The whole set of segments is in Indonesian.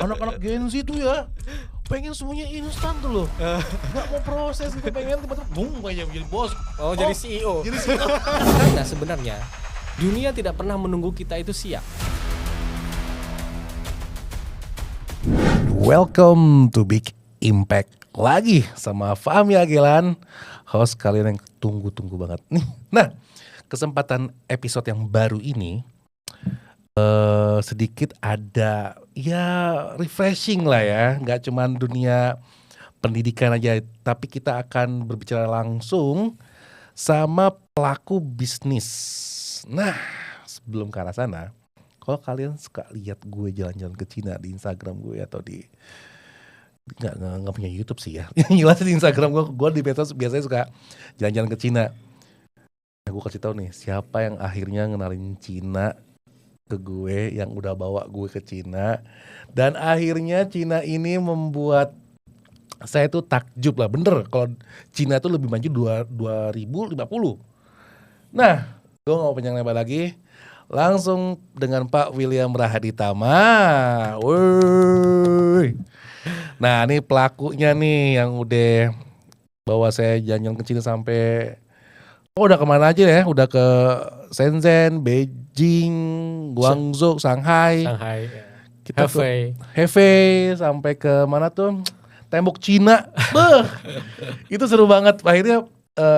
anak-anak Gen Z tuh ya pengen semuanya instan tuh loh. Nggak mau proses gitu, pengen tiba-tiba bung aja jadi bos. Oh, jadi CEO. Jadi CEO. Nah, sebenarnya dunia tidak pernah menunggu kita itu siap. Welcome to Big Impact lagi sama Fahmi Agelan, host kalian yang tunggu-tunggu banget nih. Nah, kesempatan episode yang baru ini sedikit ada ya refreshing lah ya, nggak cuman dunia pendidikan aja, tapi kita akan berbicara langsung sama pelaku bisnis. Nah, sebelum ke arah sana, kalau kalian suka lihat gue jalan-jalan ke Cina di Instagram gue atau di nggak punya YouTube sih ya, yang jelas di Instagram gue di medsos biasanya suka jalan-jalan ke Cina. Nah, gue kasih tahu nih siapa yang akhirnya ngenalin Cina ke gue, yang udah bawa gue ke Cina, dan akhirnya Cina ini membuat saya tuh takjub lah, bener kalau Cina tuh lebih maju 2050. Nah, gue gak mau panjang lebar lagi, langsung dengan Pak William Rahaditama. Woi. Nah, ini pelakunya nih yang udah bawa saya jalan-jalan ke Cina sampai udah kemana aja ya, udah ke Shenzhen, Beijing, Guangzhou, Shanghai, Ya. kita Hefei sampai ke mana tuh, tembok Cina. Beuh, itu seru banget. Akhirnya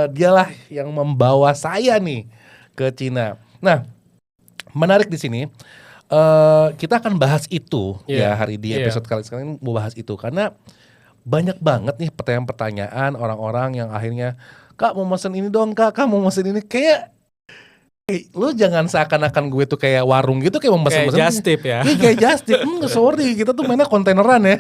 dialah yang membawa saya nih ke Cina. Nah, menarik di sini kita akan bahas itu ya hari di episode kali sekarang, mau bahas itu karena banyak banget nih pertanyaan-pertanyaan orang-orang yang akhirnya, Kak mau mesen ini dong, Kak mau mesen ini. Kayak lu jangan seakan-akan gue tuh kayak warung gitu, kayak mau mesen-mesen. Kayak just tip ya. Kayak just tip. Sorry, kita tuh mainnya kontaineran ya.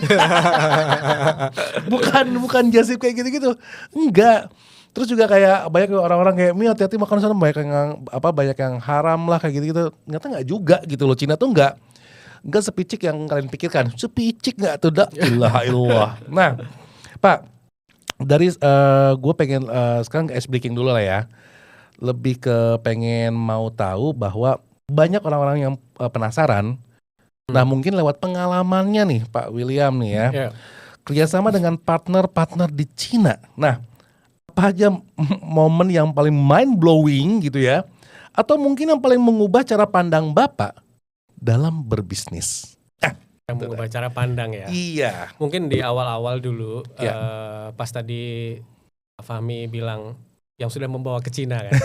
bukan just tip kayak gitu-gitu. Enggak. Terus juga kayak banyak orang-orang kayak, Mi hati-hati makan sana, banyak yang haram lah kayak gitu-gitu. Ternyata enggak juga gitu loh. Cina tuh enggak sepicik yang kalian pikirkan. Sepicik enggak tuh, dak ilaha illallah. Nah, Pak, dari gue pengen sekarang ice breaking dulu lah ya. Lebih ke pengen mau tahu bahwa banyak orang-orang yang penasaran. Nah, mungkin lewat pengalamannya nih Pak William nih ya. Kerjasama dengan partner-partner di Cina. Nah, apa aja momen yang paling mind blowing gitu ya, atau mungkin yang paling mengubah cara pandang Bapak dalam berbisnis? Yang mengubah cara pandang ya. Iya. Mungkin di awal-awal dulu pas tadi Fahmi bilang yang sudah membawa ke Cina kan.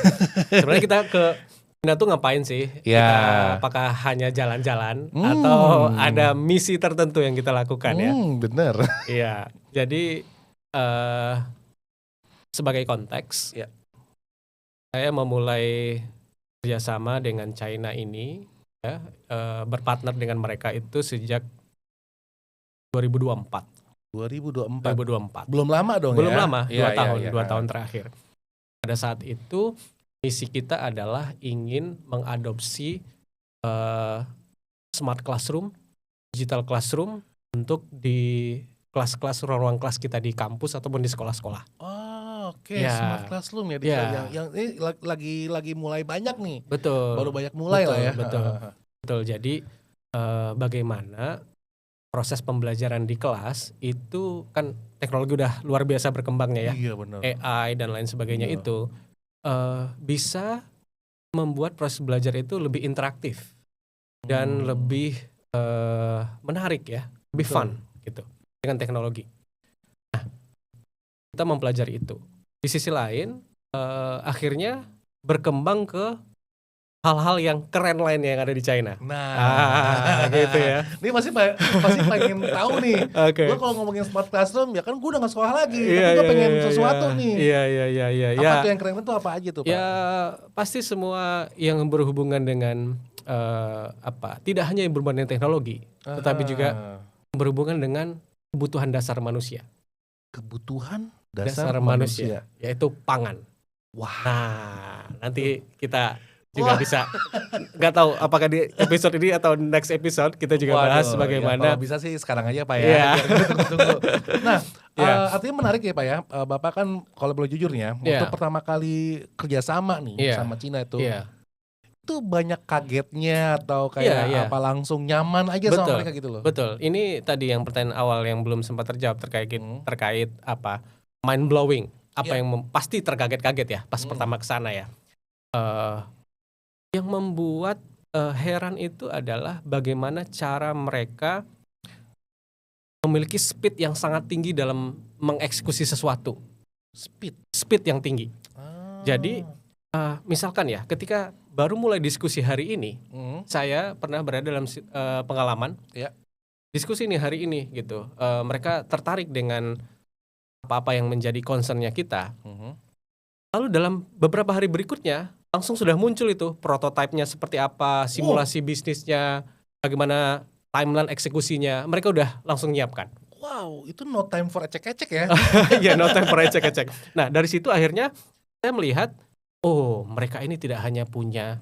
Sebenarnya kita ke Cina tuh ngapain sih? Kita apakah hanya jalan-jalan atau ada misi tertentu yang kita lakukan ya? Bener. Iya. Jadi sebagai konteks, saya memulai kerjasama dengan China ini, berpartner dengan mereka itu sejak 2024. 2024. Belum lama dong. Belum ya? lama, 2 tahun terakhir. Pada saat itu misi kita adalah ingin mengadopsi smart classroom, digital classroom untuk di kelas-kelas, ruang kelas kita di kampus ataupun di sekolah-sekolah. Oke. Smart classroom ya, yang ini lagi mulai banyak nih. Betul. Baru banyak mulai lah ya. Betul. Jadi bagaimana proses pembelajaran di kelas itu kan teknologi udah luar biasa berkembangnya ya. Iya benar. AI dan lain sebagainya itu bisa membuat proses belajar itu lebih interaktif dan lebih menarik ya, lebih fun gitu dengan teknologi. Nah, kita mempelajari itu. Di sisi lain, akhirnya berkembang ke hal-hal yang keren lainnya yang ada di China. Nah, gitu ya. Ini pasti pengen tahu nih. Okay. Gue kalau ngomongin smart classroom ya kan gue udah gak sekolah lagi, tapi gue pengen sesuatu nih. Iya. Apa tuh yang keren itu apa aja tuh Pak? Ya pasti semua yang berhubungan dengan tidak hanya yang berhubungan dengan teknologi, tetapi juga berhubungan dengan kebutuhan dasar manusia. Kebutuhan dasar manusia, yaitu pangan. Wah. Nah, nanti kita juga bisa, nggak tahu apakah di episode ini atau next episode kita juga bahas bagaimana. Kalau bisa sih sekarang aja Pak ya. Tunggu. Nah, artinya menarik ya Pak ya. Bapak kan kalau boleh jujur nih ya, untuk pertama kali kerjasama nih sama Cina itu, Itu banyak kagetnya atau Iya, kayak iya. apa langsung nyaman aja sama Betul, mereka gitu loh? betul. Ini tadi yang pertanyaan awal yang belum sempat terjawab terkait apa mind blowing, apa Iya. yang pasti terkaget-kaget ya pas pertama ke sana ya. Eh, yang membuat heran itu adalah bagaimana cara mereka memiliki speed yang sangat tinggi dalam mengeksekusi sesuatu, speed yang tinggi. Jadi misalkan ya, ketika baru mulai diskusi hari ini, saya pernah berada dalam pengalaman Ya. diskusi nih hari ini gitu. Mereka tertarik dengan apa-apa yang menjadi concernnya kita. Lalu dalam beberapa hari berikutnya langsung sudah muncul itu prototipenya seperti apa, simulasi bisnisnya, bagaimana timeline eksekusinya. Mereka udah langsung nyiapkan. Wow, itu no time for ecek-ecek ya. Ya, no time for ecek-ecek. Nah, dari situ akhirnya saya melihat, oh, mereka ini tidak hanya punya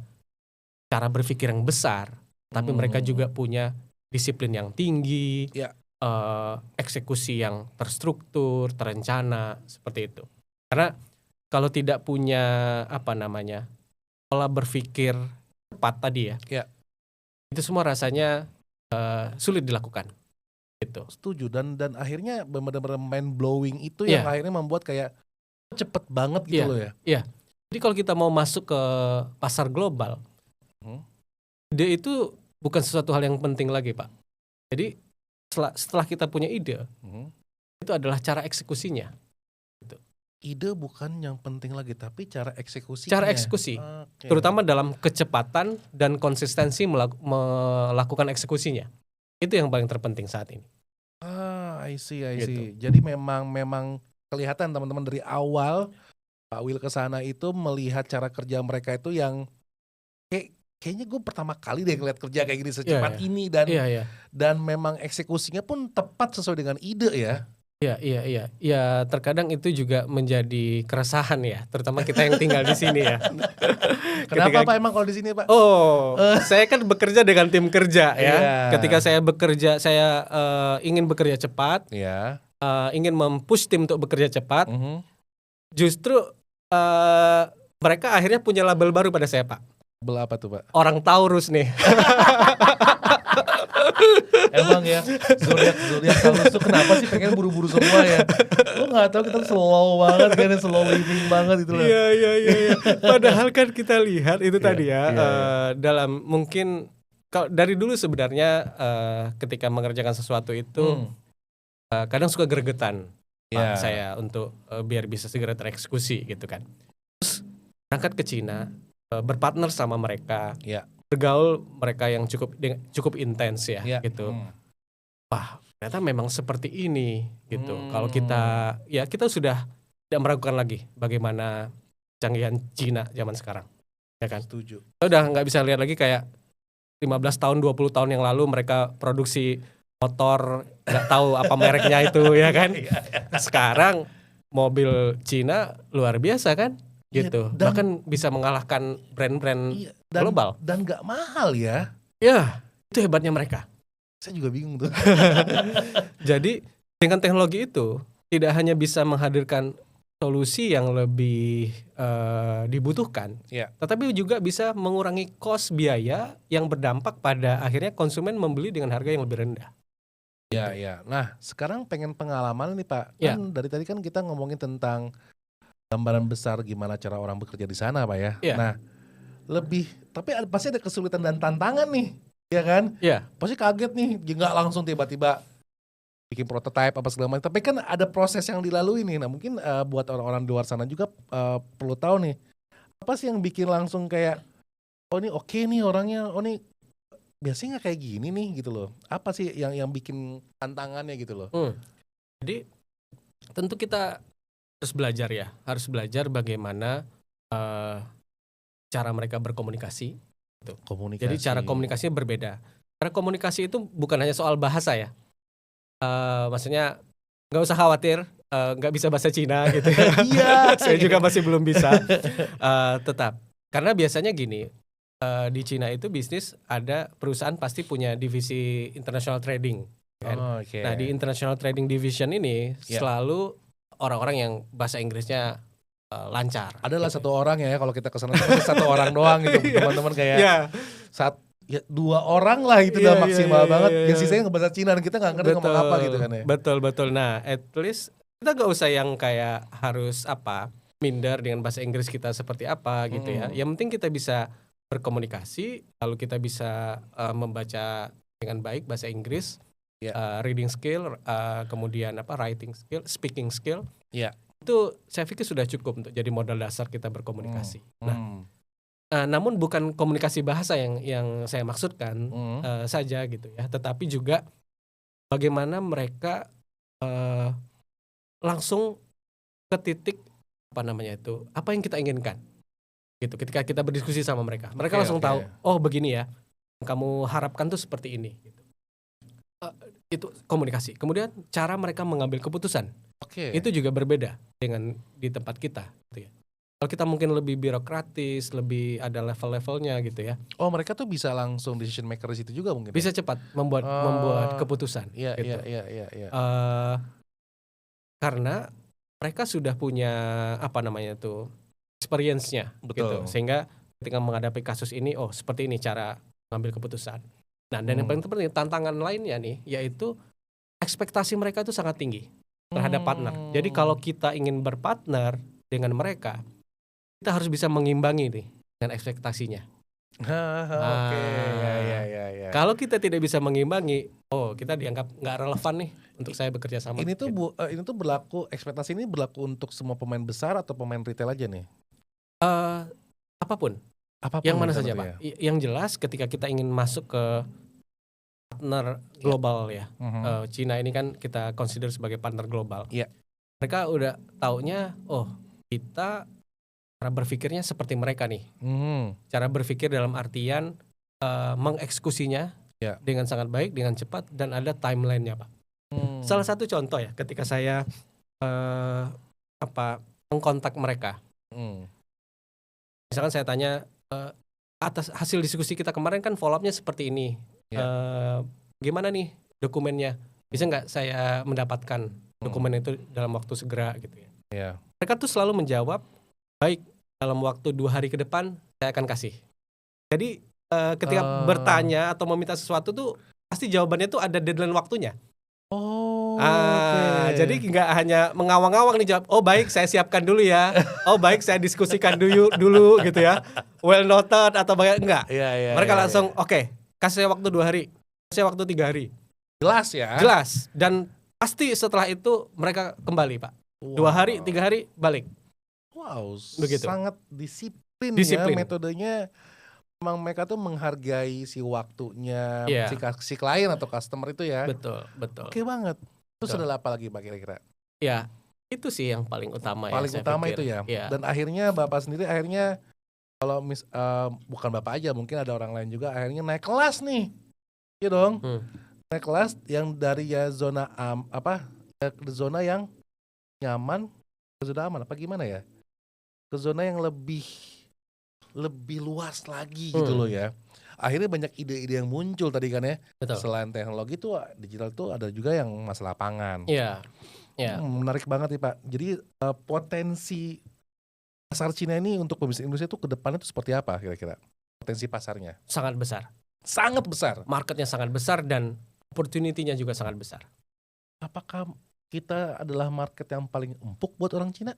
cara berpikir yang besar, tapi mereka juga punya disiplin yang tinggi, Ya. eksekusi yang terstruktur, terencana, seperti itu. Karena kalau tidak punya pola berpikir cepat tadi ya, itu semua rasanya sulit dilakukan. Gitu. Setuju, dan akhirnya benar-benar mind blowing itu yang akhirnya membuat kayak cepet banget gitu loh ya. Iya. Jadi kalau kita mau masuk ke pasar global, ide itu bukan sesuatu hal yang penting lagi, Pak. Jadi setelah kita punya ide, itu adalah cara eksekusinya. Gitu. Ide bukan yang penting lagi, tapi cara eksekusinya. Cara eksekusi, terutama dalam kecepatan dan konsistensi melakukan eksekusinya. Itu yang paling terpenting saat ini. I see. Gitu. Jadi memang kelihatan teman-teman dari awal Pak Will kesana itu melihat cara kerja mereka itu yang kayaknya gue pertama kali deh ngeliat kerja kayak gini secepat ini, dan memang eksekusinya pun tepat sesuai dengan ide ya. Iya. Ya, terkadang itu juga menjadi keresahan ya, terutama kita yang tinggal di sini ya. Kenapa Pak emang kalau di sini Pak? Saya kan bekerja dengan tim kerja ya. Ketika saya bekerja, saya ingin bekerja cepat, ingin mempush tim untuk bekerja cepat. Justru mereka akhirnya punya label baru pada saya, Pak. Label apa tuh Pak? Orang Taurus nih. Emang ya, zodiak Taurus tuh kenapa sih pengen buru-buru semua ya? Lo nggak tahu kita slow banget kan, slow living banget itu loh. Iya. Padahal kan kita lihat itu tadi ya, dalam mungkin kalau dari dulu sebenarnya ketika mengerjakan sesuatu itu kadang suka gregetan Pak saya untuk biar bisa segera tereksekusi gitu kan. Terus berangkat ke Cina, berpartner sama mereka. Bergaul mereka yang cukup intens ya gitu. Wah, ternyata memang seperti ini gitu. Kalau kita sudah tidak meragukan lagi bagaimana canggihan Cina zaman sekarang. Ya kan? Setuju. Kita udah nggak bisa lihat lagi kayak 15 tahun 20 tahun yang lalu mereka produksi motor nggak tahu apa mereknya itu ya kan. Sekarang mobil Cina luar biasa kan? Gitu. Bahkan bisa mengalahkan brand-brand global. Dan gak mahal ya. Ya, itu hebatnya mereka. Saya juga bingung tuh. Jadi dengan teknologi itu tidak hanya bisa menghadirkan solusi yang lebih dibutuhkan, tetapi juga bisa mengurangi cost biaya yang berdampak pada akhirnya konsumen membeli dengan harga yang lebih rendah. Ya. Nah, sekarang pengen pengalaman nih Pak. Kan dari tadi kan kita ngomongin tentang gambaran besar gimana cara orang bekerja di sana Pak ya. Nah, tapi pasti ada kesulitan dan tantangan nih, ya kan? Pasti kaget nih, nggak langsung tiba-tiba bikin prototipe apa segala macam. Tapi kan ada proses yang dilalui nih. Nah, mungkin buat orang-orang di luar sana juga perlu tahu nih, apa sih yang bikin langsung kayak, oh ini oke nih orangnya, oh ini biasanya nggak kayak gini nih gitu loh. Apa sih yang bikin tantangannya gitu loh? Jadi tentu kita harus belajar bagaimana cara mereka berkomunikasi. Gitu. Jadi cara komunikasinya berbeda. Cara komunikasi itu bukan hanya soal bahasa ya. Maksudnya nggak usah khawatir, nggak bisa bahasa Cina gitu. Saya juga masih belum bisa. Tetap, karena biasanya gini, di Cina itu bisnis ada perusahaan pasti punya divisi international trading. Kan? Nah di international trading division ini selalu orang-orang yang bahasa Inggrisnya lancar. Adalah gitu. satu orang ya, kalau kita kesana tuh satu orang doang gitu, teman-teman kayak Iya. ya 2 orang lah itu Iya, udah maksimal iya, banget. iya, Yang iya. sisanya ngebahasa Cina dan kita nggak ngerti ngomong apa gitu kan ya. Betul. Nah, at least kita gak usah yang kayak harus minder dengan bahasa Inggris kita seperti apa gitu ya. Yang penting kita bisa berkomunikasi, lalu kita bisa membaca dengan baik bahasa Inggris, reading skill, kemudian writing skill, speaking skill. Iya. Itu saya pikir sudah cukup untuk jadi modal dasar kita berkomunikasi. Namun bukan komunikasi bahasa yang saya maksudkan saja gitu ya, tetapi juga bagaimana mereka langsung ke titik apa yang kita inginkan gitu. Ketika kita berdiskusi sama mereka langsung tahu, oh begini ya, yang kamu harapkan tuh seperti ini gitu. Itu komunikasi. Kemudian cara mereka mengambil keputusan itu juga berbeda dengan di tempat kita gitu ya. Kalau kita mungkin lebih birokratis, lebih ada level-levelnya gitu ya. Oh, mereka tuh bisa langsung decision maker di situ juga mungkin. Bisa cepat membuat keputusan. Iya, gitu. Iya. Karena mereka sudah punya experience-nya gitu. Sehingga ketika menghadapi kasus ini, oh seperti ini cara mengambil keputusan. Nah, dan yang paling penting tantangan lainnya nih, yaitu ekspektasi mereka itu sangat tinggi terhadap partner. Jadi kalau kita ingin berpartner dengan mereka, kita harus bisa mengimbangi nih dengan ekspektasinya. Ya. Kalau kita tidak bisa mengimbangi, kita dianggap nggak relevan nih untuk saya bekerja sama. Ini tuh berlaku, ekspektasi ini berlaku untuk semua pemain besar atau pemain retail aja nih? Apapun yang mana saja Pak. Yang jelas ketika kita ingin masuk ke partner global ya, Cina ini kan kita consider sebagai partner global. Mereka udah taunya, kita cara berpikirnya seperti mereka nih. Cara berpikir dalam artian mengeksekusinya dengan sangat baik, dengan cepat, dan ada timelinenya Pak. Salah satu contoh ya, ketika saya mengkontak mereka. Misalkan saya tanya, atas hasil diskusi kita kemarin kan follow up-nya seperti ini. Gimana nih dokumennya? Bisa nggak saya mendapatkan dokumen itu dalam waktu segera gitu ya? Mereka tuh selalu menjawab, baik, dalam waktu 2 hari ke depan saya akan kasih. Jadi ketika bertanya atau meminta sesuatu tuh pasti jawabannya tuh ada deadline waktunya. Jadi nggak hanya mengawang-awang nih jawab, oh baik saya siapkan dulu ya, oh baik saya diskusikan dulu gitu ya, well noted atau enggak. Mereka langsung oke, kasih saya waktu 2 hari, kasih saya waktu 3 hari. Jelas ya? Jelas, dan pasti setelah itu mereka kembali Pak. 2 hari, 3 hari balik. Wow, begitu. Sangat disiplin ya metodenya. Memang mereka tuh menghargai si waktunya si klien atau customer itu ya. Betul. Oke banget. Terus ada apa lagi Pak kira-kira? Ya, itu sih yang paling utama paling utama itu ya. Dan akhirnya Bapak sendiri kalau bukan Bapak aja, mungkin ada orang lain juga akhirnya naik kelas nih. Iya dong. Naik kelas yang dari zona zona yang nyaman ke zona aman apa gimana ya? Ke zona yang lebih luas lagi gitu loh ya. Akhirnya banyak ide-ide yang muncul tadi kan ya. Betul. Selain teknologi tuh digital tuh ada juga yang masalah pangan. Iya. Menarik banget nih Pak. Jadi potensi pasar Cina ini untuk pebisnis Indonesia tuh ke depannya tuh seperti apa kira-kira? Potensi pasarnya? Sangat besar. Sangat besar. Marketnya sangat besar dan opportunity-nya juga sangat besar. Apakah kita adalah market yang paling empuk buat orang Cina?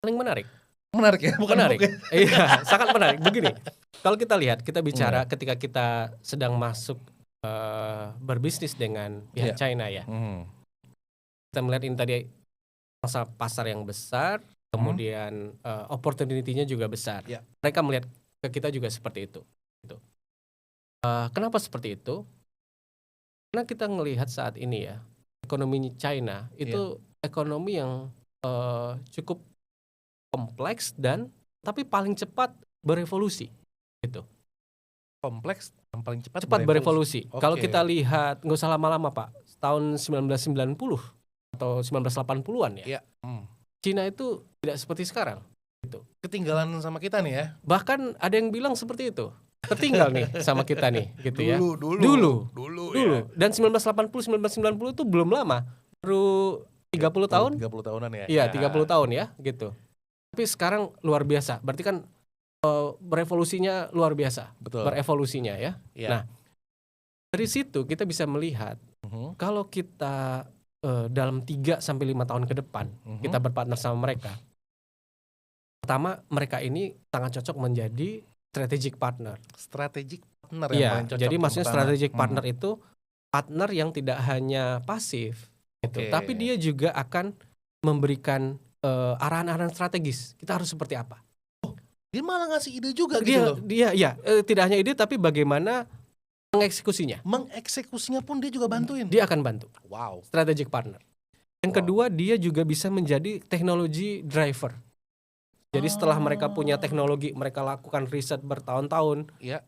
Paling menarik. Menarik ya, bukan menarik. Ya? Iya, sangat menarik. Begini, kalau kita lihat, kita bicara ketika kita sedang masuk berbisnis dengan pihak China ya. Kita melihat ini tadi masa pasar yang besar, kemudian opportunity-nya juga besar. Mereka melihat ke kita juga seperti itu. Gitu. Kenapa seperti itu? Karena kita melihat saat ini ya, ekonomi China itu ekonomi yang cukup kompleks dan tapi paling cepat berevolusi gitu. Kompleks yang paling cepat berevolusi. Kalau kita lihat nggak usah lama-lama Pak, tahun 1990 atau 1980-an ya. Cina itu tidak seperti sekarang gitu. Ketinggalan sama kita nih ya. Bahkan ada yang bilang seperti itu. Tertinggal nih sama kita nih gitu ya. Dulu. Ya. Dan 1980 1990 itu belum lama. Baru 30 tahun. 30 tahunan ya. Iya, 30 tahun ya gitu. Tapi sekarang luar biasa. Berarti kan berevolusinya luar biasa. Betul. Berevolusinya ya. Iya. Nah, dari situ kita bisa melihat kalau kita dalam 3 sampai 5 tahun ke depan kita berpartner sama mereka. Pertama, mereka ini sangat cocok menjadi strategic partner. Strategic partner yang Iya, paling cocok. jadi maksudnya pertama. strategic partner itu partner yang tidak hanya pasif gitu, Oke. tapi dia juga akan memberikan arahan-arahan strategis. Kita harus seperti apa? Dia malah ngasih ide juga gitu Dia loh. tidak hanya ide tapi bagaimana mengeksekusinya. Mengeksekusinya pun dia juga bantuin. Dia akan bantu. Wow. Strategic partner. Yang Wow. kedua, dia juga bisa menjadi teknologi driver. Jadi setelah mereka punya teknologi, mereka lakukan riset bertahun-tahun, Iya.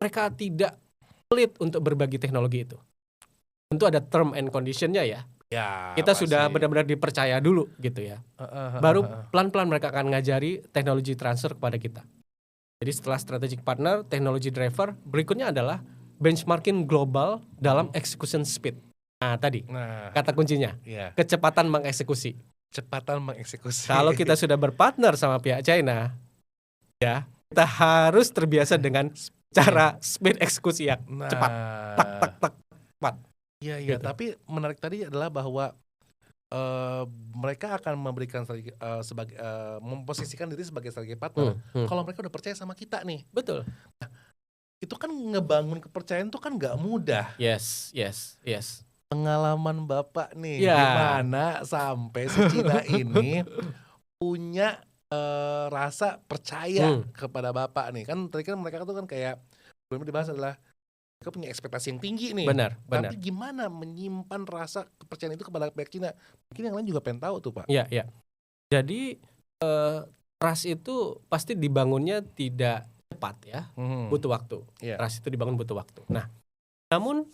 mereka tidak pelit untuk berbagi teknologi itu. Tentu ada term and conditionnya ya. Ya. Kita pasti. sudah benar-benar dipercaya dulu gitu ya. Baru pelan-pelan mereka akan ngajari teknologi transfer kepada kita. Jadi setelah strategic partner, teknologi driver, berikutnya adalah benchmarking global dalam execution speed. Nah tadi Nah, kata kuncinya, iya. kecepatan mengeksekusi. Cepat mengeksekusi. Kalau kita sudah berpartner sama pihak China, ya kita harus terbiasa dengan cara speed eksekusi yang cepat. Tak. Iya, iya. Gitu. Tapi menarik tadi adalah bahwa mereka akan memberikan sebagai memposisikan diri sebagai strategi partner. Kalau mereka udah percaya sama kita nih, Betul. itu kan ngebangun kepercayaan itu kan nggak mudah. Yes. Pengalaman Bapak nih, Ya. gimana sampai si Cina ini punya rasa percaya kepada Bapak nih. Kan tadi kan mereka tuh kan kayak belum dibahas adalah mereka punya ekspektasi yang tinggi nih. Benar. Tapi gimana menyimpan rasa kepercayaan itu kepada pihak Cina? Mungkin yang lain juga pengen tahu tuh Pak. Iya. Jadi trust itu pasti dibangunnya tidak cepat ya, butuh waktu. Iya. Trust itu dibangun butuh waktu. Nah, namun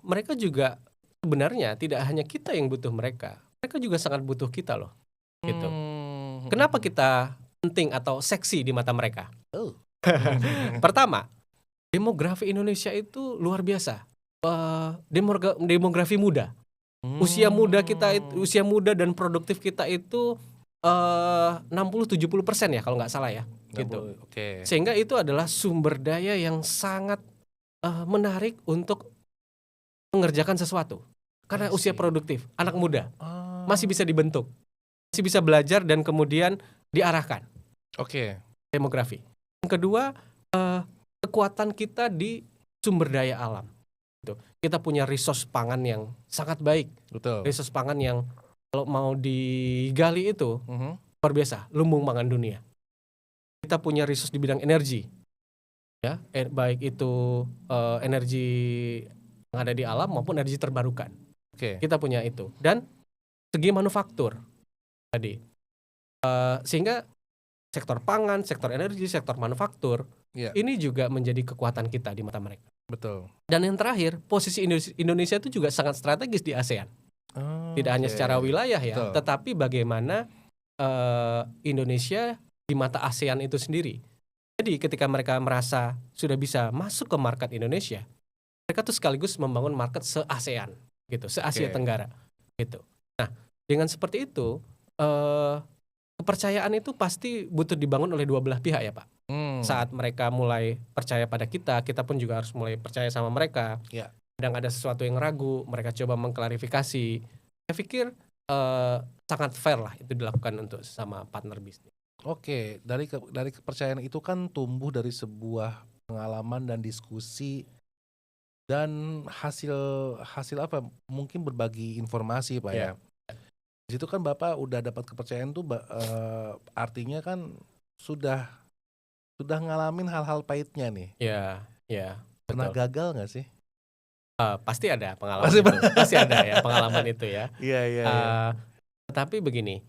mereka juga sebenarnya tidak hanya kita yang butuh mereka juga sangat butuh kita loh. Gitu. Kenapa kita penting atau seksi di mata mereka? Oh. Pertama, demografi Indonesia itu luar biasa. Demografi muda. Usia muda dan produktif kita itu 60-70% ya kalau nggak salah ya. Gitu. Oke. Sehingga itu adalah sumber daya yang sangat menarik untuk mengerjakan sesuatu. Karena usia produktif, anak muda masih bisa dibentuk, masih bisa belajar dan kemudian diarahkan. Oke. Demografi. Yang kedua, kekuatan kita di sumber daya alam. Gitu. Kita punya resource pangan yang sangat baik. Betul. Resource pangan yang kalau mau digali itu luar biasa, lumbung pangan dunia. Kita punya resource di bidang energi, ya, baik itu energi yang ada di alam maupun energi terbarukan. Oke. Kita punya itu. Dan segi manufaktur tadi, sehingga sektor pangan, sektor energi, sektor manufaktur ini juga menjadi kekuatan kita di mata mereka. Betul. Dan yang terakhir, posisi Indonesia itu juga sangat strategis di ASEAN. Tidak hanya secara wilayah ya, Betul. tetapi bagaimana Indonesia di mata ASEAN itu sendiri. Jadi ketika mereka merasa sudah bisa masuk ke market Indonesia, mereka tuh sekaligus membangun market se-ASEAN gitu, se-Asia Tenggara gitu. Nah, dengan seperti itu kepercayaan itu pasti butuh dibangun oleh dua belah pihak ya Pak. Saat mereka mulai percaya pada kita pun juga harus mulai percaya sama mereka. Ya. Kadang ada sesuatu yang ragu, mereka coba mengklarifikasi. Saya pikir sangat fair lah itu dilakukan untuk sama partner bisnis. Oke, dari kepercayaan itu kan tumbuh dari sebuah pengalaman dan diskusi dan hasil apa? Mungkin berbagi informasi Pak ya. Di situ kan Bapak udah dapat kepercayaan tuh artinya kan sudah ngalamin hal-hal pahitnya nih. Ya. Pernah Betul. gagal nggak sih? Pasti ada pengalaman itu. Pasti ada ya pengalaman itu ya. Iya. Tetapi begini,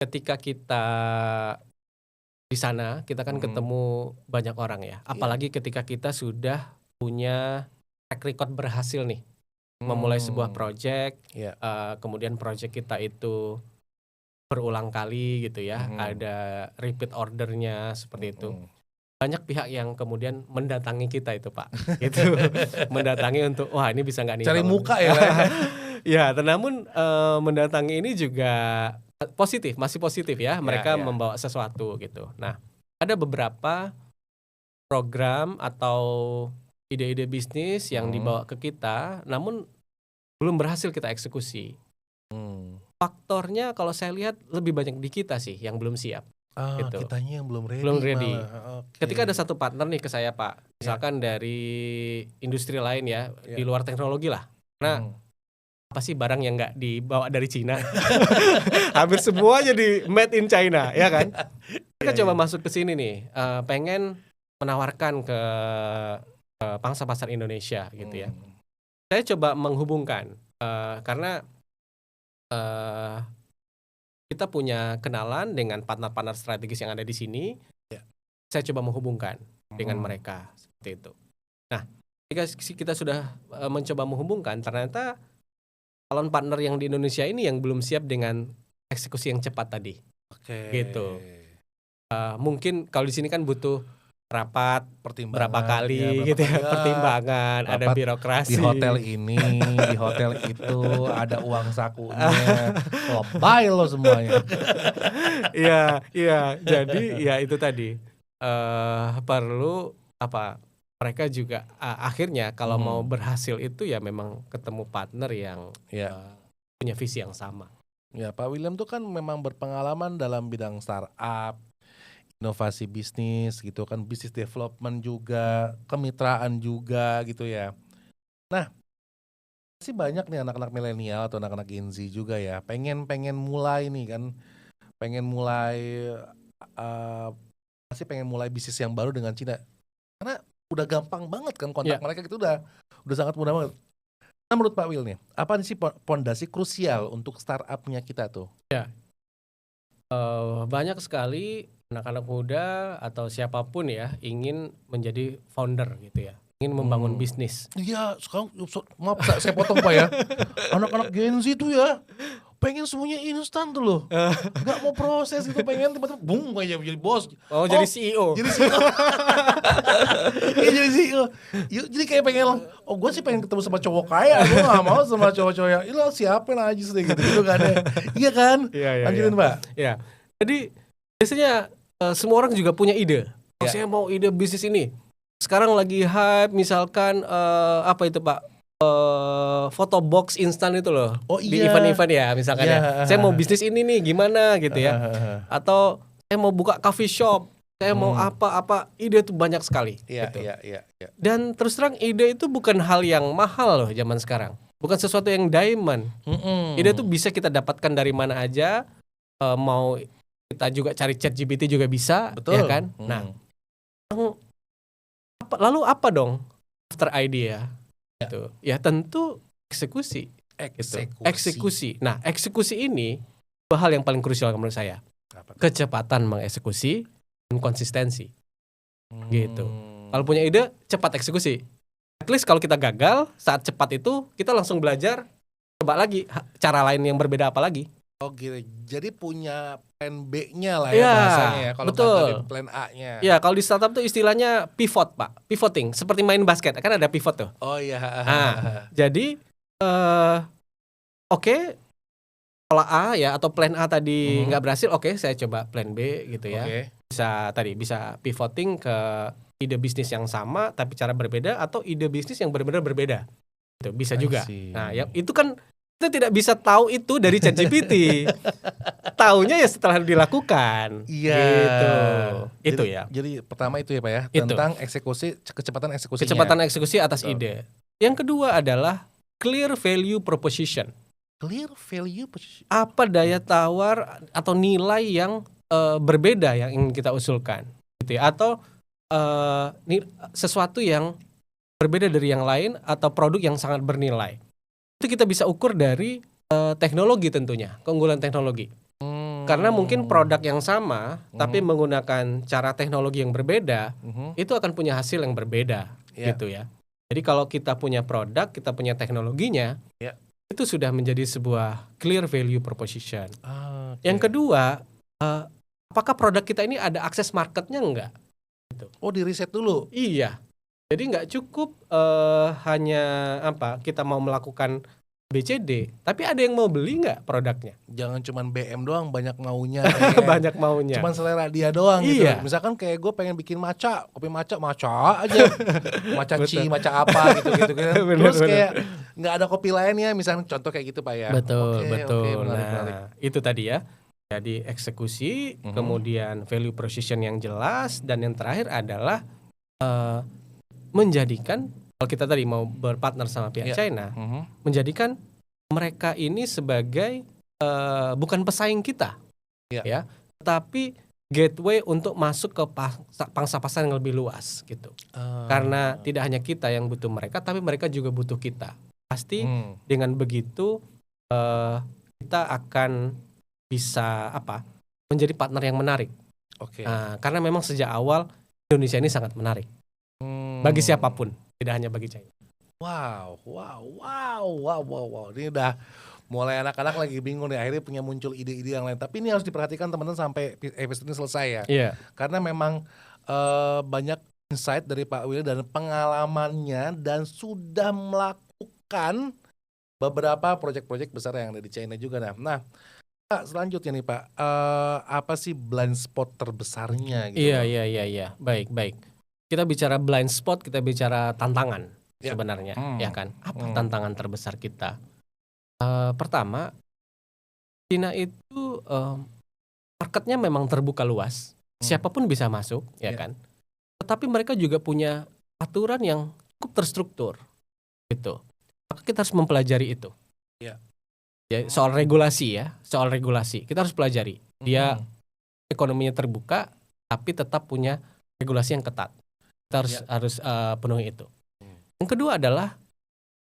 ketika kita di sana, kita kan ketemu banyak orang ya. Apalagi ketika kita sudah punya track record berhasil nih, memulai sebuah project, kemudian project kita itu berulang kali gitu ya, ada repeat ordernya seperti itu. Banyak pihak yang kemudian mendatangi kita itu Pak, gitu, mendatangi untuk wah ini bisa nggak nih? Cari muka ya. Ya, namun mendatangi ini juga masih positif ya. Mereka ya. membawa sesuatu gitu. Nah, ada beberapa program atau ide-ide bisnis yang dibawa ke kita, namun belum berhasil kita eksekusi. Faktornya kalau saya lihat lebih banyak di kita sih yang belum siap. Gitu. Kitanya yang belum ready. Belum ready. Malah. Ketika ada satu partner nih ke saya Pak, misalkan dari industri lain ya, di luar teknologi lah. Nah, apa sih barang yang nggak dibawa dari Cina? Hampir semua jadi made in China, ya kan? Kita coba masuk ke sini nih, pengen menawarkan ke pangsa pasar Indonesia gitu ya. Saya coba menghubungkan karena kita punya kenalan dengan partner-partner strategis yang ada di sini. Saya coba menghubungkan dengan mereka seperti itu. Nah, ketika kita sudah mencoba menghubungkan, ternyata calon partner yang di Indonesia ini yang belum siap dengan eksekusi yang cepat tadi. Gitu. Mungkin kalau di sini kan butuh rapat berapa kali gitu ya, pertimbangan, ada birokrasi. Di hotel ini, di hotel itu, ada uang sakunya, lebay lo semuanya. Iya, jadi ya itu tadi perlu apa? Mereka juga akhirnya kalau mau berhasil itu ya memang ketemu partner yang punya visi yang sama. Ya, Pak William tuh kan memang berpengalaman dalam bidang startup, inovasi bisnis gitu kan, bisnis development juga, kemitraan juga gitu ya. Nah, masih banyak nih anak-anak milenial atau anak-anak Gen Z juga ya, pengen mulai nih kan, masih pengen mulai bisnis yang baru dengan Cina. Karena udah gampang banget kan kontak mereka gitu, udah sangat mudah banget. Nah, menurut Pak Will nih, apa sih pondasi krusial untuk startupnya kita tuh? Ya, banyak sekali anak-anak muda atau siapapun ya ingin menjadi founder gitu ya, ingin membangun bisnis. Iya, sekarang maaf saya potong Pak ya. Anak-anak Gen Z tuh ya pengen semuanya instan tuh loh, nggak mau proses gitu, pengen tiba-tiba bung aja jadi bos. Jadi CEO. Jadi CEO. Iya jadi CEO. Jadi kayak pengen, gue sih pengen ketemu sama cowok kaya, gue nggak mau sama cowok-cowok yang, ilah siapa aja sih gitu kan ya. Iya kan? Lanjutin Pak. Iya. Jadi biasanya semua orang juga punya ide. Saya mau ide bisnis ini. Sekarang lagi hype misalkan apa itu Pak? Foto box instan itu loh. Di event-event ya misalkan ya. Saya mau bisnis ini nih gimana gitu ya. Atau saya mau buka coffee shop. Saya mau apa ide itu banyak sekali. Gitu. Dan terus terang ide itu bukan hal yang mahal loh zaman sekarang. Bukan sesuatu yang diamond. Ide itu bisa kita dapatkan dari mana aja. Mau kita juga cari ChatGPT juga bisa. Betul. Ya kan? Nah, lalu apa dong after idea? Gitu. Ya tentu eksekusi. Nah, eksekusi ini dua hal yang paling krusial menurut saya. Kecepatan mengeksekusi dan konsistensi. Gitu. Kalau punya ide, cepat eksekusi. At least kalau kita gagal, saat cepat itu kita langsung belajar, coba lagi cara lain yang berbeda apa lagi. Oh gitu. Jadi punya plan B-nya lah ya bahasanya ya. Kalau gagal plan A-nya. Ya, kalau di startup tuh istilahnya pivot, Pak. Pivoting, seperti main basket, kan ada pivot tuh. Oh iya. Jadi oke, pola A ya atau plan A tadi nggak berhasil, oke, saya coba plan B gitu ya. Bisa pivoting ke ide bisnis yang sama tapi cara berbeda atau ide bisnis yang benar-benar berbeda. Itu bisa juga. Nah, yang itu kan kita tidak bisa tahu itu dari ChatGPT. Taunya ya setelah dilakukan. Iya. Gitu. Jadi pertama itu ya Pak ya, tentang eksekusi, kecepatan eksekusinya. Kecepatan eksekusi atas ide. Yang kedua adalah clear value proposition. Clear value proposition. Apa daya tawar atau nilai yang berbeda yang ingin kita usulkan, gitu ya? Atau sesuatu yang berbeda dari yang lain atau produk yang sangat bernilai. Itu kita bisa ukur dari teknologi tentunya, keunggulan teknologi. Karena mungkin produk yang sama tapi menggunakan cara teknologi yang berbeda, itu akan punya hasil yang berbeda, gitu ya. Jadi kalau kita punya produk, kita punya teknologinya, itu sudah menjadi sebuah clear value proposition. Yang kedua, apakah produk kita ini ada akses marketnya enggak? Gitu. Oh, di riset dulu. Iya. Jadi nggak cukup hanya kita mau melakukan BCD, tapi ada yang mau beli nggak produknya? Jangan cuman BM doang banyak maunya. Banyak maunya. Cuman selera dia doang gitu. Iya. Misalkan kayak gue pengen bikin kopi maca aja. Maca Betul. maca apa gitu. Bener, Terus bener. kayak nggak ada kopi lainnya, misalnya contoh kayak gitu Pak ya. Betul, Oke, betul. menarik. Nah, itu tadi ya. Jadi eksekusi, kemudian value proposition yang jelas, dan yang terakhir adalah menjadikan, kalau kita tadi mau berpartner sama pihak China, menjadikan mereka ini sebagai bukan pesaing kita, ya, tapi gateway untuk masuk ke pangsa pasar yang lebih luas gitu. Karena tidak hanya kita yang butuh mereka, tapi mereka juga butuh kita. Pasti dengan begitu kita akan bisa menjadi partner yang menarik. Oke. Karena memang sejak awal Indonesia ini sangat menarik bagi siapapun, tidak hanya bagi China. Wow. Ini udah mulai anak-anak lagi bingung nih, akhirnya punya muncul ide-ide yang lain. Tapi ini harus diperhatikan teman-teman sampai episode ini selesai ya. Iya. Karena memang banyak insight dari Pak Willy dan pengalamannya, dan sudah melakukan beberapa proyek-proyek besar yang ada di China juga. Nah, Pak, selanjutnya nih Pak, apa sih blind spot terbesarnya gitu? Iya. Baik. Kita bicara blind spot, kita bicara tantangan sebenarnya, ya kan? Apa tantangan terbesar kita? Pertama, China itu marketnya memang terbuka luas, siapapun bisa masuk, ya kan? Tetapi mereka juga punya aturan yang cukup terstruktur, gitu. Maka kita harus mempelajari itu. Ya, soal regulasi, kita harus pelajari. Dia ekonominya terbuka, tapi tetap punya regulasi yang ketat. Kita harus penuhi itu. Yang kedua adalah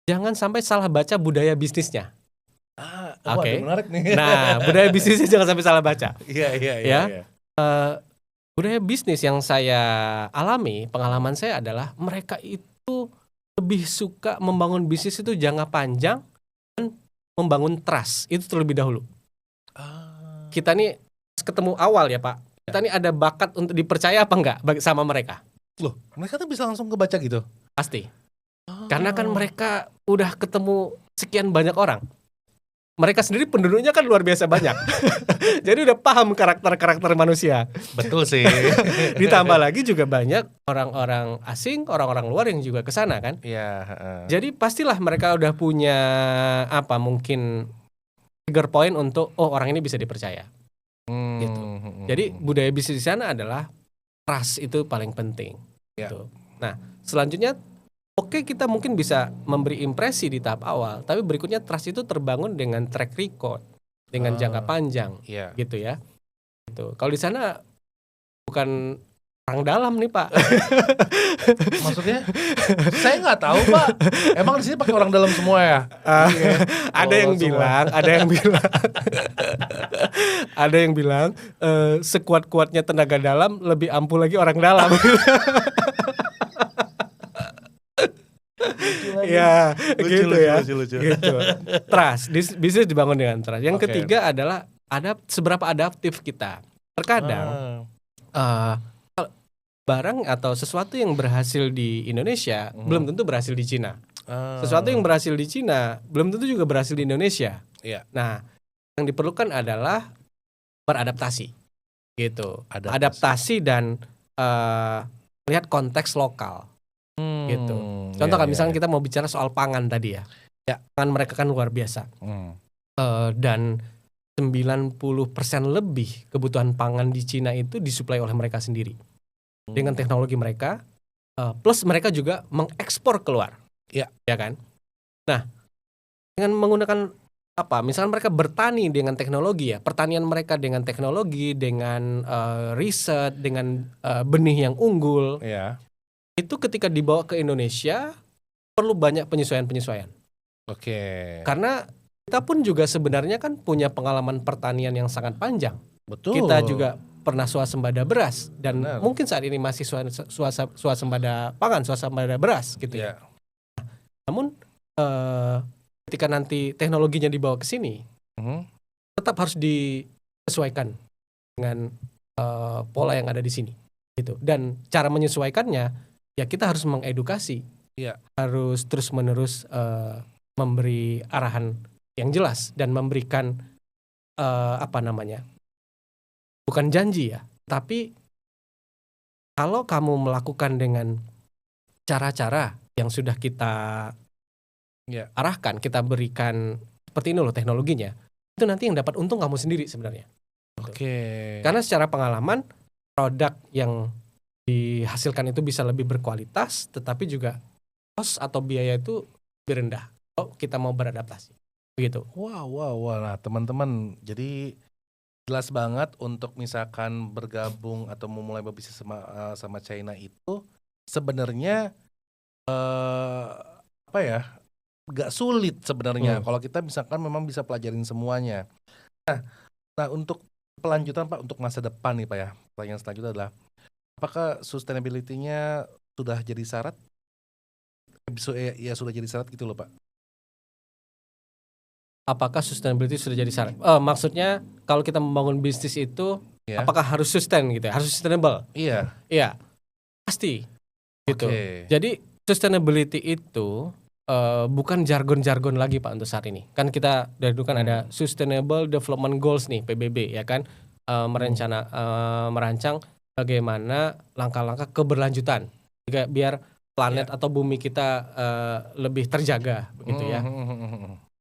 jangan sampai salah baca budaya bisnisnya. Oke. Menarik nih. Nah, budaya bisnisnya jangan sampai salah baca. Iya. Budaya bisnis yang saya alami, pengalaman saya adalah mereka itu lebih suka membangun bisnis itu jangka panjang dan membangun trust itu terlebih dahulu. Kita nih ketemu awal ya Pak. Kita nih ada bakat untuk dipercaya apa enggak sama mereka? Loh, mereka tuh bisa langsung kebaca gitu? Pasti. Karena kan mereka udah ketemu sekian banyak orang. Mereka sendiri penduduknya kan luar biasa banyak. Jadi udah paham karakter-karakter manusia. Betul sih. Ditambah lagi juga banyak orang-orang asing, orang-orang luar yang juga ke sana kan. Iya. Jadi pastilah mereka udah punya mungkin trigger point untuk orang ini bisa dipercaya. Gitu. Jadi budaya bisnis di sana adalah trust itu paling penting. Gitu. Nah, selanjutnya kita mungkin bisa memberi impresi di tahap awal, tapi berikutnya trust itu terbangun dengan track record, dengan jangka panjang, gitu ya. Gitu. Kalau di sana bukan orang dalam nih Pak. Maksudnya? Saya nggak tahu Pak. Emang di sini pakai orang dalam semua ya? Ada yang bilang, sekuat-kuatnya tenaga dalam lebih ampuh lagi orang dalam. Ya, lucu. Gitu. Trust, bisnis dibangun dengan trust. Yang ketiga adalah seberapa adaptif kita. Terkadang barang atau sesuatu yang berhasil di Indonesia belum tentu berhasil di Cina. Sesuatu yang berhasil di Cina belum tentu juga berhasil di Indonesia. Nah, yang diperlukan adalah beradaptasi, gitu. Adaptasi dan lihat konteks lokal. Gitu. Contoh misalnya kita mau bicara soal pangan tadi ya. Pangan mereka kan luar biasa. Dan 90% lebih kebutuhan pangan di Cina itu disuplai oleh mereka sendiri. Dengan teknologi mereka, plus mereka juga mengekspor keluar. Ya kan? Nah, dengan menggunakan misalnya mereka bertani dengan teknologi pertanian mereka dengan teknologi, dengan riset, dengan benih yang unggul. Itu ketika dibawa ke Indonesia perlu banyak penyesuaian. Karena kita pun juga sebenarnya kan punya pengalaman pertanian yang sangat panjang. Betul. Kita juga pernah swasembada beras dan mungkin saat ini masih swasembada pangan, swasembada beras gitu ya. Namun ketika nanti teknologinya dibawa ke sini, tetap harus disesuaikan dengan pola yang ada di sini gitu. Dan cara menyesuaikannya ya kita harus mengedukasi, harus terus-menerus memberi arahan yang jelas dan memberikan bukan janji ya, tapi kalau kamu melakukan dengan cara-cara yang sudah kita Ya. arahkan, kita berikan seperti ini loh teknologinya, itu nanti yang dapat untung kamu sendiri sebenarnya. Oke. Karena secara pengalaman produk yang dihasilkan itu bisa lebih berkualitas, tetapi juga cost atau biaya itu lebih rendah kalau kita mau beradaptasi. Begitu. Wow. Nah, teman-teman, jadi jelas banget untuk misalkan bergabung atau memulai berbisnis sama China itu sebenarnya gak sulit sebenarnya kalau kita misalkan memang bisa pelajarin semuanya. Nah, untuk pelanjutan Pak, untuk masa depan nih Pak ya, pertanyaan selanjutnya adalah apakah sustainability-nya sudah jadi syarat? Ya sudah jadi syarat gitu loh Pak. Apakah sustainability sudah jadi syarat? Maksudnya kalau kita membangun bisnis itu Ya. apakah harus sustain gitu ya? Harus sustainable? Iya. Iya, pasti gitu. Oke. Jadi sustainability itu bukan jargon-jargon lagi Pak untuk saat ini. Kan kita dari dulu kan ada Sustainable Development Goals nih, PBB ya kan, merancang bagaimana langkah-langkah keberlanjutan biar planet atau bumi kita lebih terjaga begitu ya.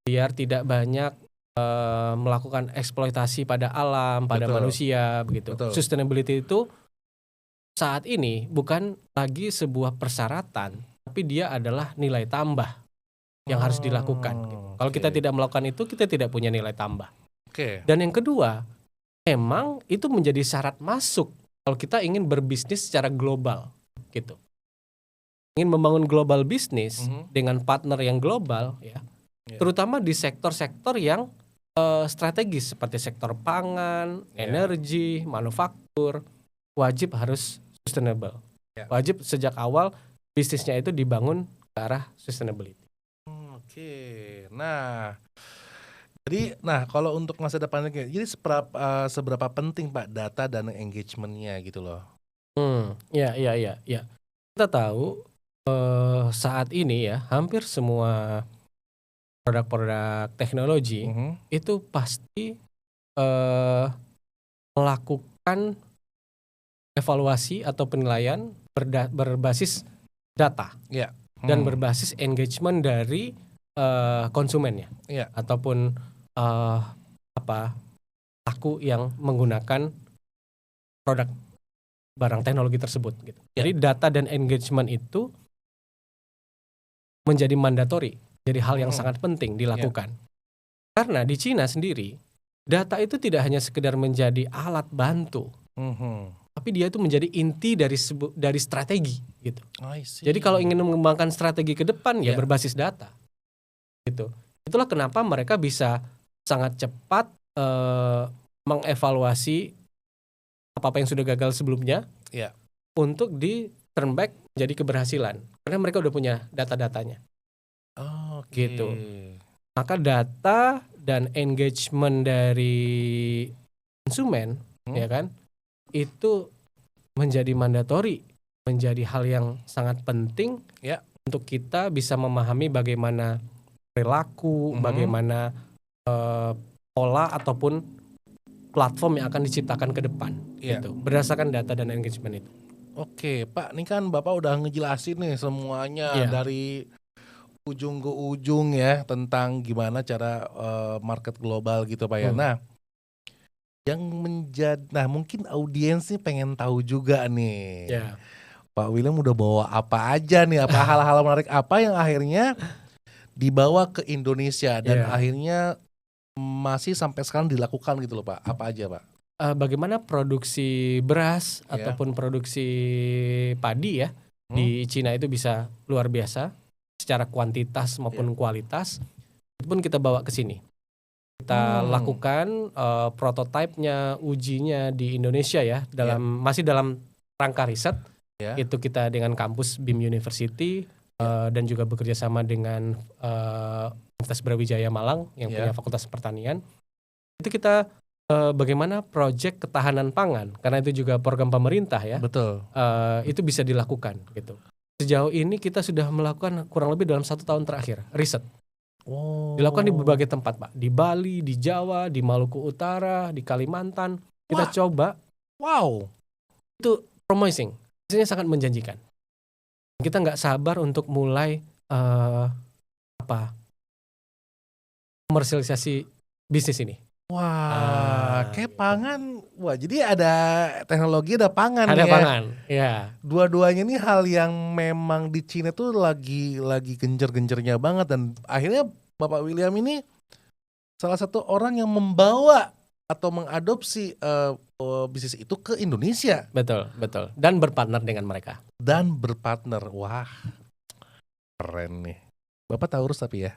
Biar tidak banyak melakukan eksploitasi pada alam, pada manusia begitu. Betul. Sustainability itu saat ini bukan lagi sebuah persyaratan, tapi dia adalah nilai tambah yang harus dilakukan. Gitu. Kalau kita tidak melakukan itu, kita tidak punya nilai tambah. Dan yang kedua, memang itu menjadi syarat masuk kalau kita ingin berbisnis secara global, gitu. Ingin membangun global bisnis dengan partner yang global, ya, terutama di sektor-sektor yang strategis seperti sektor pangan, energi, manufaktur, wajib harus sustainable. Wajib sejak awal bisnisnya itu dibangun ke arah sustainability. Nah, jadi kalau untuk masa depannya, jadi seberapa penting Pak data dan engagementnya gitu loh? Iya. Kita tahu saat ini ya hampir semua produk-produk teknologi itu pasti melakukan evaluasi atau penilaian berbasis data dan berbasis engagement dari konsumennya ataupun pelaku yang menggunakan produk barang teknologi tersebut gitu. Jadi data dan engagement itu menjadi mandatory, jadi hal yang sangat penting dilakukan. Karena di Cina sendiri data itu tidak hanya sekedar menjadi alat bantu, tapi dia itu menjadi inti dari strategi gitu. Jadi kalau ingin mengembangkan strategi ke depan ya berbasis data. Gitu. Itulah kenapa mereka bisa sangat cepat mengevaluasi apa yang sudah gagal sebelumnya untuk di turn back jadi keberhasilan karena mereka udah punya data-datanya. Gitu. Maka data dan engagement dari konsumen ya kan itu menjadi mandatory, menjadi hal yang sangat penting untuk kita bisa memahami bagaimana perilaku, bagaimana pola ataupun platform yang akan diciptakan ke depan gitu, berdasarkan data dan engagement itu. Oke Pak, ini kan Bapak udah ngejelasin nih semuanya dari ujung ke ujung ya tentang gimana cara market global gitu Pak ya. Nah, mungkin audiens nih pengen tahu juga nih. Pak William udah bawa apa aja nih, apa hal-hal menarik apa yang akhirnya dibawa ke Indonesia dan akhirnya masih sampai sekarang dilakukan gitu loh Pak. Apa aja Pak? Bagaimana produksi beras ataupun produksi padi ya di Cina itu bisa luar biasa secara kuantitas maupun kualitas. Itu pun kita bawa ke sini. Kita lakukan prototipenya, ujinya di Indonesia ya, masih dalam rangka riset. Itu kita dengan kampus BIM University dan juga bekerja sama dengan Universitas Brawijaya Malang yang punya Fakultas Pertanian. Itu kita bagaimana proyek ketahanan pangan, karena itu juga program pemerintah ya. Betul. Itu bisa dilakukan gitu. Sejauh ini kita sudah melakukan kurang lebih dalam 1 tahun terakhir riset. Dilakukan di Oh. berbagai tempat, Pak. Di Bali, di Jawa, di Maluku Utara, di Kalimantan. Kita Wah. coba, Wow. itu promising. Hasilnya sangat menjanjikan. Kita nggak sabar untuk mulai komersialisasi bisnis ini. Wah, kayak Gitu. pangan. Wah, jadi ada teknologi, ada pangan Ada ya. pangan, ya. Dua-duanya ini hal yang memang di Cina tuh lagi genjer-genjernya banget, dan akhirnya Bapak William ini salah satu orang yang membawa atau mengadopsi bisnis itu ke Indonesia Betul. Dan berpartner dengan mereka. dan berpartner. Wah, keren nih. Bapak taurus tapi ya.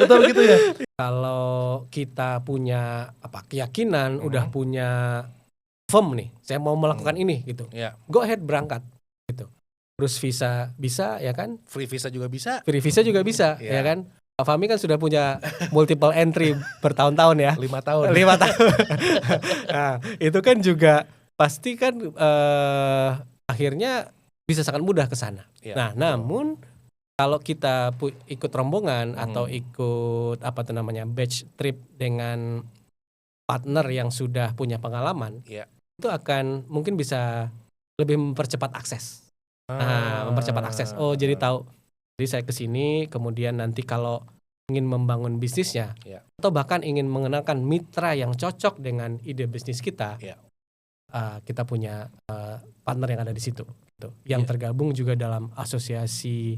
Betul begitu ya? Kalau kita punya keyakinan, udah punya firm nih, saya mau melakukan ini gitu. Ya, Go ahead, berangkat gitu. Terus visa bisa ya kan? free visa juga bisa. Free visa juga bisa Iya. ya kan? Pak Fahmi kan sudah punya multiple entry bertahun-tahun ya. 5 tahun. 5 tahun. Nah, itu kan juga pasti kan akhirnya bisa sangat mudah ke sana. Iya, Nah, betul. namun kalau kita ikut rombongan atau ikut batch trip dengan partner yang sudah punya pengalaman, Iya. itu akan mungkin bisa lebih mempercepat akses. Mempercepat akses. Oh, jadi tahu. Jadi saya ke sini, kemudian nanti kalau ingin membangun bisnisnya, Iya. atau bahkan ingin mengenalkan mitra yang cocok dengan ide bisnis kita, Iya. kita punya partner yang ada di situ, gitu. Yang Iya. tergabung juga dalam asosiasi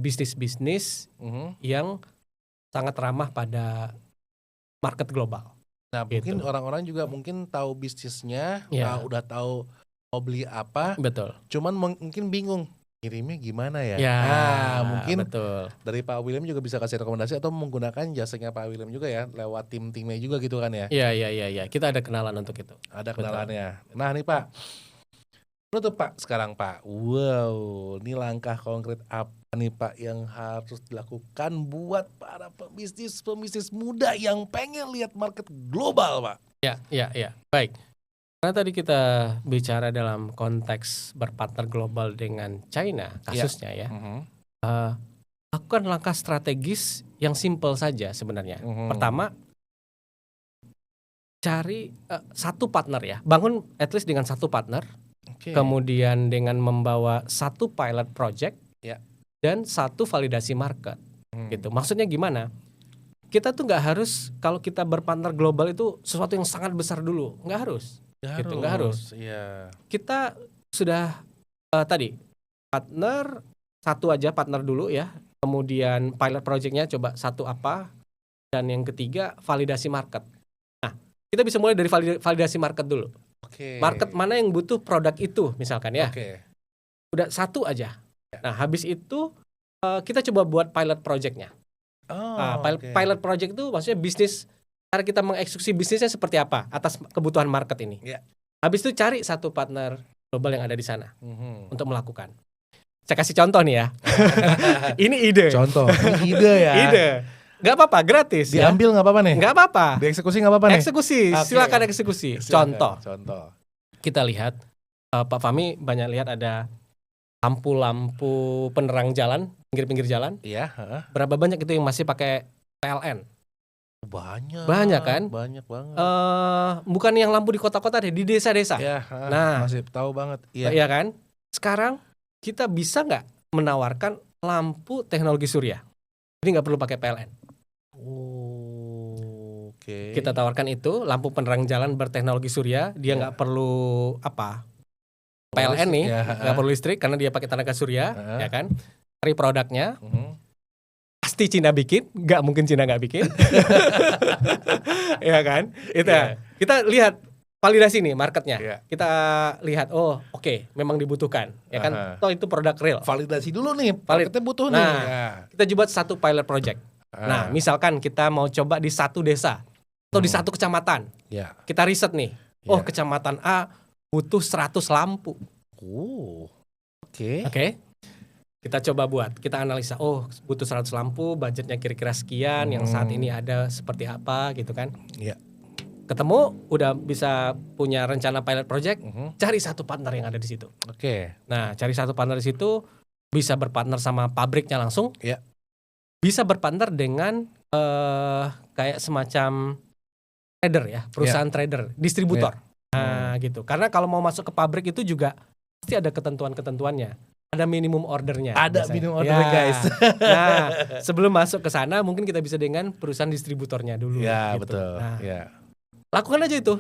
bisnis-bisnis yang sangat ramah pada market global. Nah, mungkin Gitu. orang-orang juga mungkin tahu bisnisnya, Iya. udah tahu mau beli apa, Betul. cuman mungkin bingung kirimnya gimana ya. Ya, Mungkin betul. dari Pak William juga bisa kasih rekomendasi atau menggunakan jasanya Pak William juga ya, lewat tim-timnya juga gitu kan ya. Iya. Kita ada kenalan untuk itu. Ada Betul. kenalannya. Nah nih Pak, menurut Pak sekarang Pak, wow, ini langkah konkret apa nih Pak yang harus dilakukan buat para pebisnis muda yang pengen lihat market global Pak? Ya. Baik. Karena tadi kita bicara dalam konteks berpartner global dengan China kasusnya ya. Lakukan langkah strategis yang simple saja sebenarnya. Pertama, cari satu partner ya. Bangun at least dengan satu partner. Oke. Kemudian dengan membawa satu pilot project Ya. dan satu validasi market. Gitu. Maksudnya gimana? Kita tuh nggak harus kalau kita berpartner global itu sesuatu yang sangat besar dulu. Nggak harus. Nggak harus. Iya. Kita sudah tadi partner satu aja partner dulu ya. Kemudian pilot projectnya coba satu apa. Dan yang ketiga validasi market. Nah, kita bisa mulai dari validasi market dulu. Oke. Market mana yang butuh produk itu misalkan ya. Oke. Udah satu aja. Nah, habis itu kita coba buat pilot projectnya. Pilot project itu maksudnya bisnis, cara kita mengeksekusi bisnisnya seperti apa atas kebutuhan market ini. Iya. Habis itu cari satu partner global yang ada di sana untuk melakukan. Saya kasih contoh nih ya. Ini ide. Contoh, ini ide ya. Ide. Nggak apa-apa, gratis. Diambil nggak apa-apa nih? Nggak apa-apa. Dieksekusi nggak apa-apa nih? Eksekusi, Oke. silakan eksekusi. Silakan. Contoh. Kita lihat Pak Fahmi banyak lihat ada lampu-lampu penerang jalan, pinggir-pinggir jalan. Iya. Berapa banyak itu yang masih pakai PLN? Banyak kan? Banyak banget. Bukan yang lampu di kota-kota deh, di desa-desa. Ya, Nah. masih tahu banget. Iya. Iya kan? Sekarang kita bisa nggak menawarkan lampu teknologi surya? Jadi nggak perlu pakai PLN. Oke. Kita tawarkan itu lampu penerang jalan berteknologi surya, dia nggak perlu PLN nih, nggak perlu listrik karena dia pakai tenaga surya, ya kan? Cari produknya, pasti Cina bikin, nggak mungkin Cina nggak bikin, ya kan? Itu kita lihat validasi nih marketnya, kita lihat oke, memang dibutuhkan, ya kan? Toh itu produk real. Validasi dulu nih, marketnya butuh nih. Kita buat satu pilot project. Nah, misalkan kita mau coba di satu desa atau di satu kecamatan, kita riset nih, kecamatan A butuh 100 lampu. Oke. Kita coba buat, kita analisa, butuh 100 lampu, budgetnya kira-kira sekian, yang saat ini ada seperti apa gitu kan. Iya. Ketemu, udah bisa punya rencana pilot project, cari satu partner yang ada di situ. Oke. Nah, cari satu partner di situ, bisa berpartner sama pabriknya langsung, Ya. bisa berpartner dengan kayak semacam trader ya, perusahaan trader, distributor. Nah, gitu. Karena kalau mau masuk ke pabrik itu juga pasti ada ketentuan-ketentuannya. Ada minimum ordernya. Ada biasanya. minimum ordernya, guys. Nah, sebelum masuk ke sana mungkin kita bisa dengan perusahaan distributornya dulu. Ya, gitu. betul. Nah, Ya. lakukan aja itu.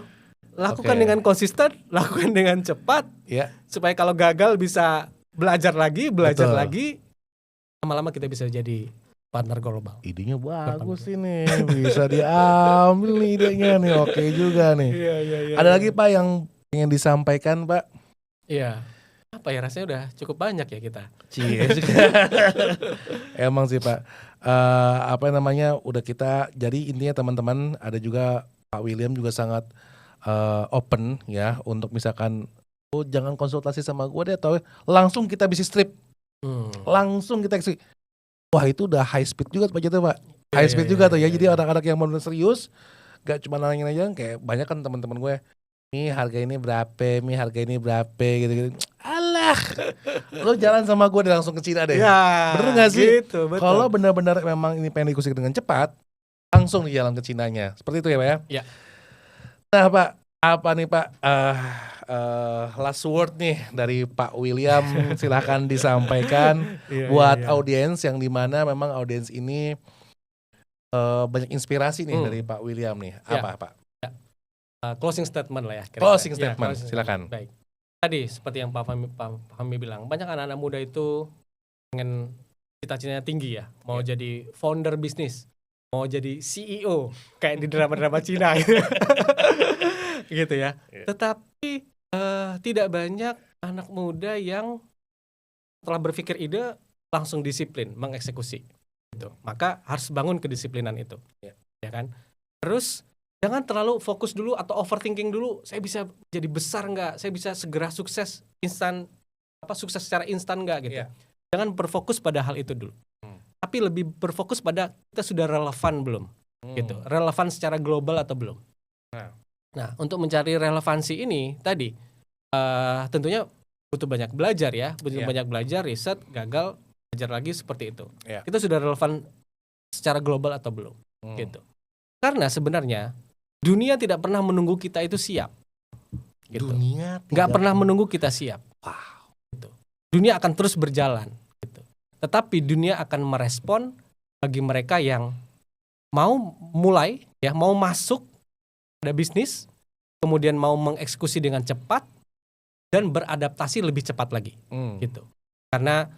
Lakukan Oke. dengan konsisten, lakukan dengan cepat, Ya. supaya kalau gagal bisa belajar lagi. Betul. Lama-lama kita bisa jadi partner global. Idenya bagus ini, bisa diambil nih idenya nih, oke juga nih. Iya. Ada lagi Pak yang ingin disampaikan Pak? Iya. Apa ya, rasanya udah cukup banyak ya kita. Cie. Emang sih Pak. Apa namanya? Udah kita. Jadi intinya teman-teman, ada juga Pak William juga sangat open ya untuk misalkan jangan konsultasi sama gue deh, atau langsung kita bisnis trip, langsung kita eksekusi. Wah itu udah high speed juga Pak Jatuh Pak. High speed juga tuh ya. Jadi anak-anak yang benar serius, gak cuma nanyain aja, kayak banyak kan teman-teman gue. Nih harga ini berapa, gitu-gitu. Alah, lo jalan sama gue deh langsung ke Cina deh. Ya, Bener gak sih? Gitu, betul. Kalau benar-benar memang ini pengen diikuti dengan cepat, langsung di jalan ke Cinanya. Seperti itu ya Pak ya? Ya. Nah Pak, apa nih Pak last word nih dari Pak William, silahkan disampaikan buat audiens yang dimana memang audiens ini banyak inspirasi nih dari Pak William nih. Apa Pak? Closing statement lah ya. Closing statement, silakan. Baik. Tadi seperti yang Pak Fahmi bilang, banyak anak-anak muda itu pengen cita-citanya tinggi ya, mau jadi founder bisnis, mau jadi CEO kayak di drama-drama Cina gitu ya. Tetapi tidak banyak anak muda yang setelah berpikir ide langsung disiplin mengeksekusi gitu. Maka harus bangun kedisiplinan itu. Ya kan? Terus jangan terlalu fokus dulu atau overthinking dulu. Saya bisa jadi besar nggak? Saya bisa segera sukses sukses secara instan nggak gitu. Jangan berfokus pada hal itu dulu. Tapi lebih berfokus pada kita sudah relevan belum gitu. Relevan secara global atau belum. Nah, untuk mencari relevansi ini tadi tentunya butuh banyak belajar ya, banyak belajar, riset, gagal, belajar lagi seperti itu. Kita sudah relevan secara global atau belum gitu. Karena sebenarnya dunia tidak pernah menunggu kita itu siap. Gitu. Dunia nggak pernah menunggu kita siap. Wow. Gitu. Dunia akan terus berjalan. Gitu. Tetapi dunia akan merespon bagi mereka yang mau mulai, ya, mau masuk pada bisnis, kemudian mau mengeksekusi dengan cepat dan beradaptasi lebih cepat lagi. Gitu. Karena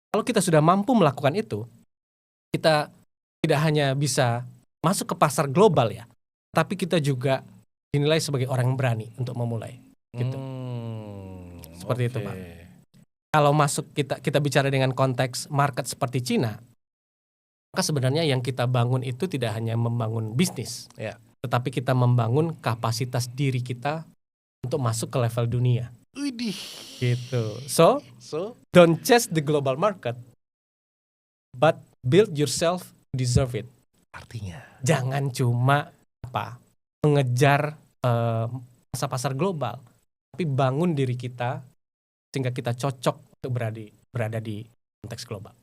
kalau kita sudah mampu melakukan itu, kita tidak hanya bisa masuk ke pasar global ya, tapi kita juga dinilai sebagai orang yang berani untuk memulai. Gitu. Seperti itu Pak. Kalau masuk kita bicara dengan konteks market seperti Cina, maka sebenarnya yang kita bangun itu tidak hanya membangun bisnis, tetapi kita membangun kapasitas diri kita untuk masuk ke level dunia. Gitu. So don't chase the global market, but build yourself to deserve it. Artinya jangan cuma mengejar pasar global, tapi bangun diri kita sehingga kita cocok untuk berada di konteks global.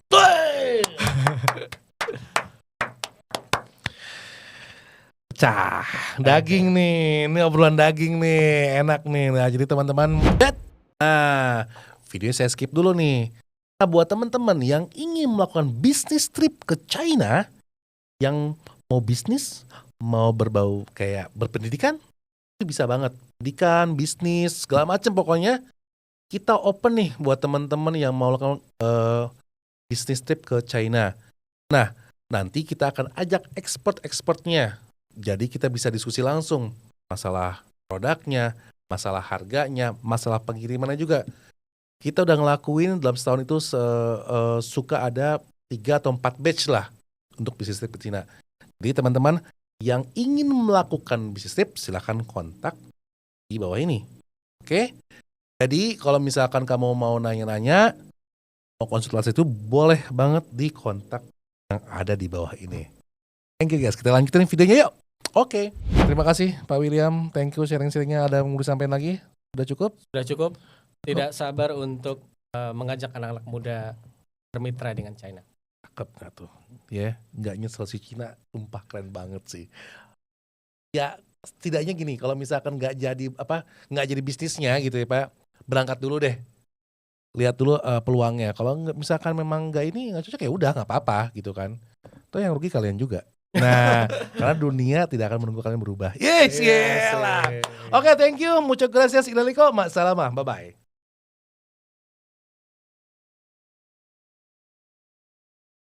Cah, daging nih, ini obrolan daging nih, enak nih. Nah, jadi teman-teman, videonya saya skip dulu nih. Nah, buat teman-teman yang ingin melakukan bisnis trip ke China, yang mau bisnis, mau berbau kayak berpendidikan, itu bisa banget. Pendidikan, bisnis, segala macam pokoknya. Kita open nih buat teman-teman yang mau melakukan bisnis trip ke China. Nah, nanti kita akan ajak expert-expertnya. Jadi kita bisa diskusi langsung masalah produknya, masalah harganya, masalah pengirimannya juga. Kita udah ngelakuin dalam setahun itu suka ada 3 atau 4 batch lah untuk bisnis trip ke Cina. Jadi teman-teman yang ingin melakukan bisnis trip silahkan kontak di bawah ini. Oke? Jadi kalau misalkan kamu mau nanya-nanya, mau konsultasi itu boleh banget di kontak yang ada di bawah ini. Thank you guys, kita lanjutin videonya yuk. Oke. Terima kasih Pak William, thank you sharing-sharingnya. Ada yang mau disampaikan lagi? Sudah cukup? Sudah cukup. Tidak sabar untuk mengajak anak-anak muda bermitra dengan China. Cakep nggak tuh? Ya, nggak nyesel si Cina, sumpah keren banget sih. Ya, setidaknya gini, kalau misalkan nggak jadi bisnisnya gitu ya Pak, berangkat dulu deh, lihat dulu peluangnya. Kalau misalkan memang nggak cocok ya udah nggak apa-apa gitu kan. Toh yang rugi kalian juga. Nah, karena dunia tidak akan menunggu kalian berubah. Yes, Yes, yelah. yes. Oke, thank you. Muchas gracias, Ilaliko. Mak salamah. Bye-bye.